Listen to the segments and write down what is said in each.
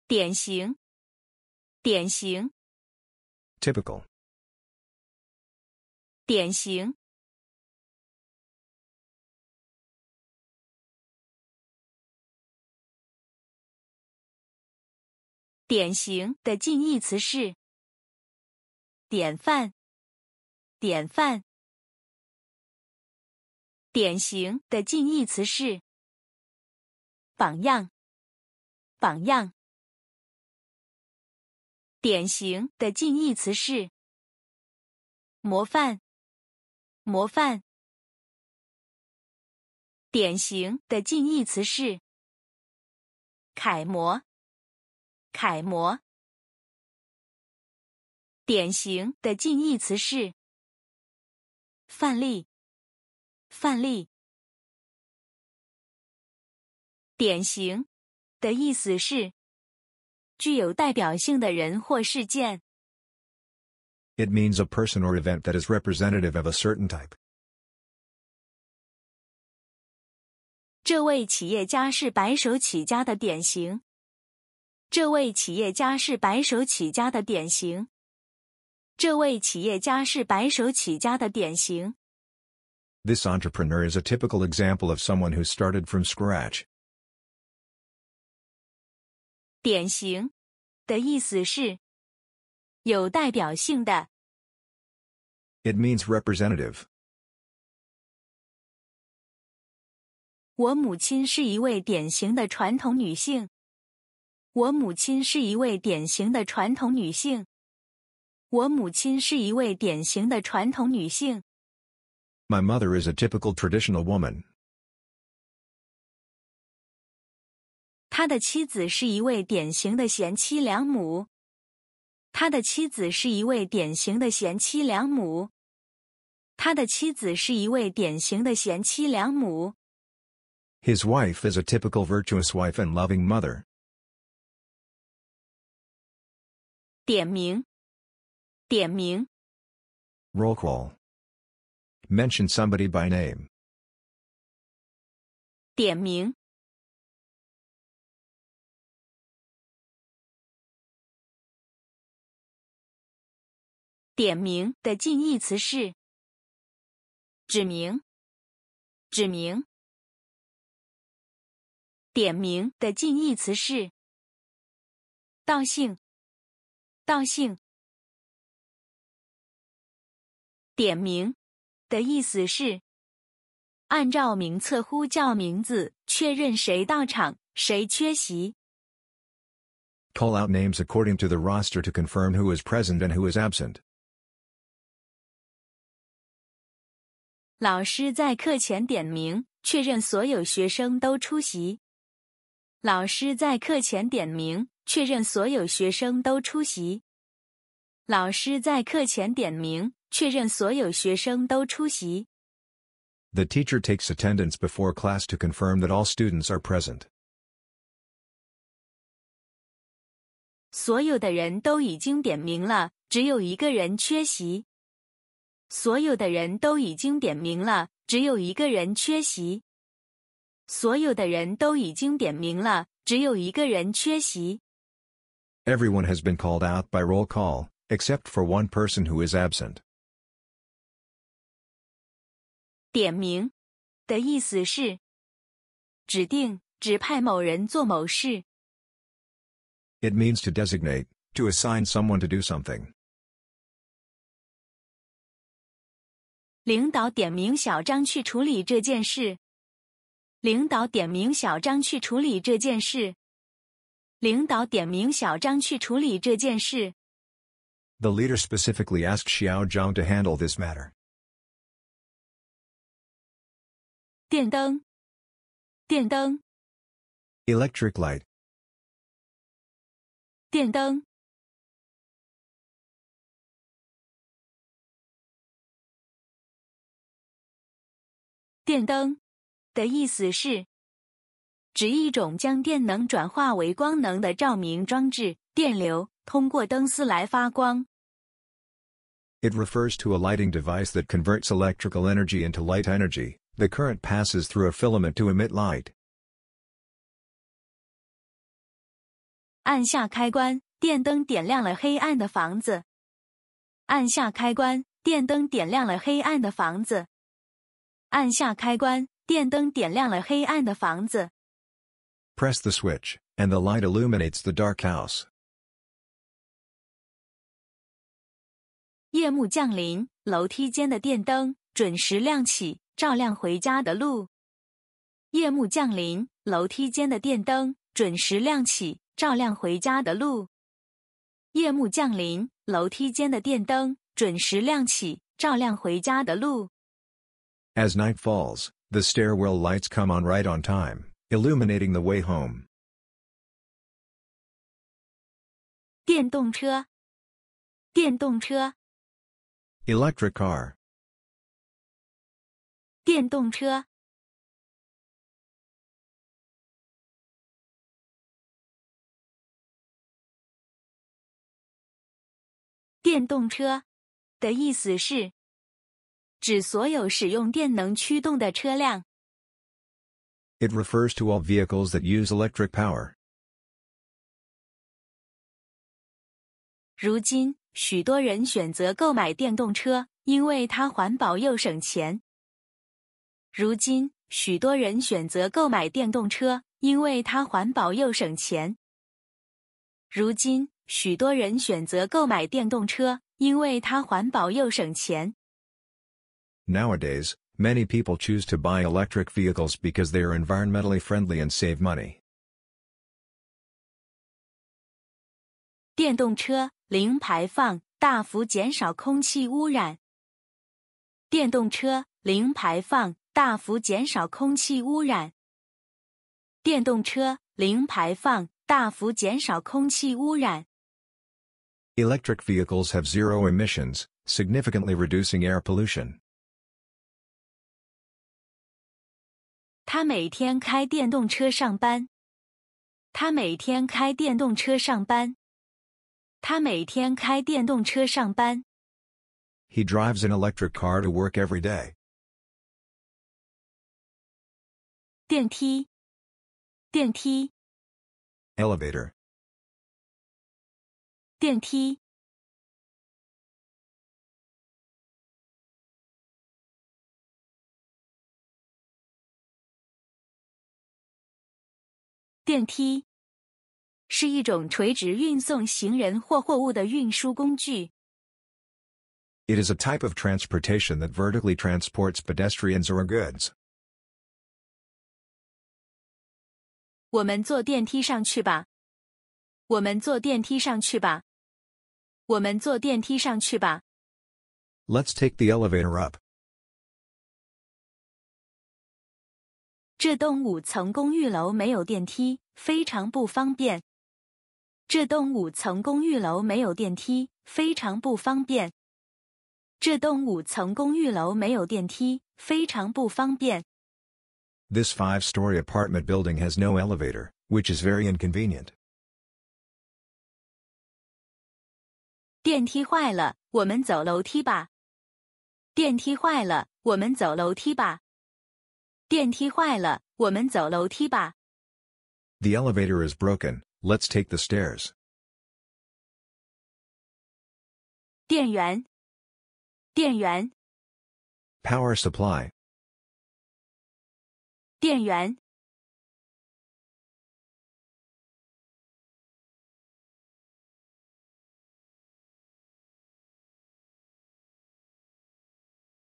典型，典型， typical, 典型，典型的近义词是典范，典范。典型的近义词是榜样，榜样。典型的近义词是模范，模范。典型的近义词是楷模，楷模。典型的近义词是范例，范例。典型的意思是具有代表性的人或事件。 it means a person or event that is representative of a certain type. 这位企业家是白手起家的典型。这位企业家是白手起家的典型。这位企业家是白手起家的典型。 This entrepreneur is a typical example of someone who started from scratch. 典型的意思是有代表性的。 It means representative. 我母亲是一位典型的传统女性。我母亲是一位典型的传统女性。我母亲是一位典型的传统女性。 My mother is a typical traditional woman. 他的妻子是一位典型的贤妻良母。他的妻子是一位典型的贤妻良母。他的妻子是一位典型的贤妻良母。 His wife is a typical virtuous wife and loving mother. 点名，点名。 Roll call. Mention somebody by name. 点名，点名的近义词是指明，指明。点名的近义词是道姓，道姓。点名的意思是按照名册呼叫名字，确认谁到场，谁缺席。 Call out names according to the roster to confirm who is present and who is absent. 老师在课前点名，确认所有学生都出席。老师在课前点名，确认所有学生都出席。老师在课前点名，确认所有学生都出席。 The teacher takes attendance before class to confirm that all students are present. 所有的人都已经点名了，只有一个人缺席。所有的人都已经点名了，只有一个人缺席。所有的人都已经点名了，只有一个人缺席。 Everyone has been called out by roll call, except for one person who is absent. 点名的意思是指定、指派某人做某事。 It means to designate, to assign someone to do something. 领导点名小张去处理这件事。领导点名小张去处理这件事。领导点名小张去处理这件事。 The leader specifically asked Xiao Zhang to handle this matter. 电灯，电灯， Electric light. 电灯。电灯的意思是指一种将电能转化为光能的照明装置，电流通过灯丝来发光。 It refers to a lighting device that converts electrical energy into light energy. The current passes through a filament to emit light. 按下开关，电灯点亮了黑暗的房子。按下开关，电灯点亮了黑暗的房子。按下开关，电灯点亮了黑暗的房子。Press the switch, and the light illuminates the dark house. 夜幕降临，楼梯间的电灯准时亮起，照亮回家的路。夜幕降临，楼梯间的电灯准时亮起，照亮回家的路。夜幕降临，楼梯间的电灯准时亮起，照亮回家的路。As night falls, the stairwell lights come on right on time, illuminating the way home. 电动车，电动车， Electric car. 电动车。电动车的意思是指所有使用电能驱动的车辆。It refers to all vehicles that use electric power. 如今，许多人选择购买电动车，因为它环保又省钱。如今，许多人选择购买电动车，因为它环保又省钱。如今，许多人选择购买电动车，因为它环保又省钱。Nowadays, many people choose to buy electric vehicles because they are environmentally friendly and save money. 电动车零排放，大幅减少空气污染。电动车零排放，大幅减少空气污染。电动车零排放，大幅减少空气污染。Electric vehicles have zero emissions, significantly reducing air pollution. 他每天开电动车上班。他每天开电动车上班。他每天开电动车上班。He drives an electric car to work every day. 电梯，电梯， Elevator. 电梯。电梯是一种垂直运送行人或货物的运输工具。It is a type of transportation that vertically transports pedestrians or goods. 我们坐电梯上去吧。我们坐电梯上去吧。我们坐电梯上去吧。Let's take the elevator up. 这栋5层公寓楼没有电梯，非常不方便。这栋5层公寓楼没有电梯，非常不方便。这栋5层公寓楼没有电梯，非常不方便。This 5-story apartment building has no elevator, which is very inconvenient. 电梯坏了，我们走楼梯吧。电梯坏了，我们走楼梯吧。电梯坏了，我们走楼梯吧。The elevator is broken, let's take the stairs. 电源，电源， Power supply. 电源。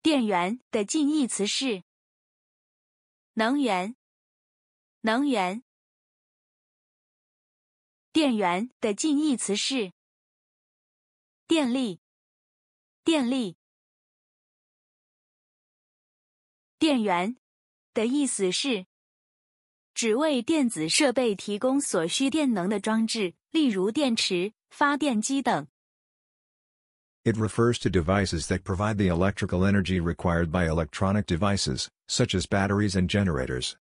电源的近义词是能源，能源。电源的近义词是电力，电力。电源的意思是只为电子设备提供所需电能的装置，例如电池、发电机等。It refers to devices that provide the electrical energy required by electronic devices, such as batteries and generators.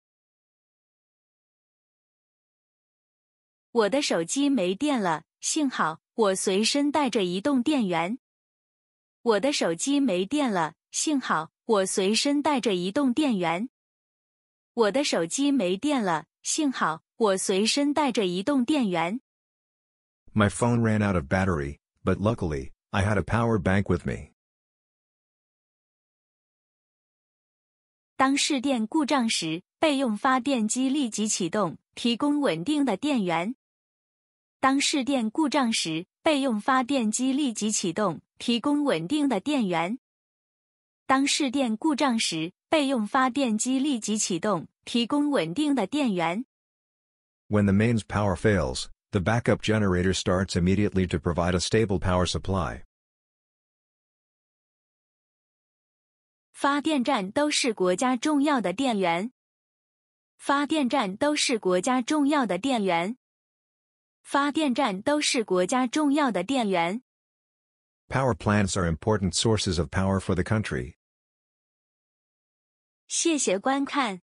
我的手机没电了，幸好我随身带着移动电源。我的手机没电了，幸好我随身带着移动电源。我的手机没电了，幸好我随身带着移动电源。My phone ran out of battery, but luckily, I had a power bank with me. 当市电故障时，备用发电机立即启动，提供稳定的电源。当市电故障时，备用发电机立即启动，提供稳定的电源。当市电故障时，备用发电机立即启动，提供稳定的电源。When the mains power fails, the backup generator starts immediately to provide a stable power supply. 发电站都是国家重要的电源。发电站都是国家重要的电源。发电站都是国家重要的电源。Power plants are important sources of power for the country. 谢谢观看。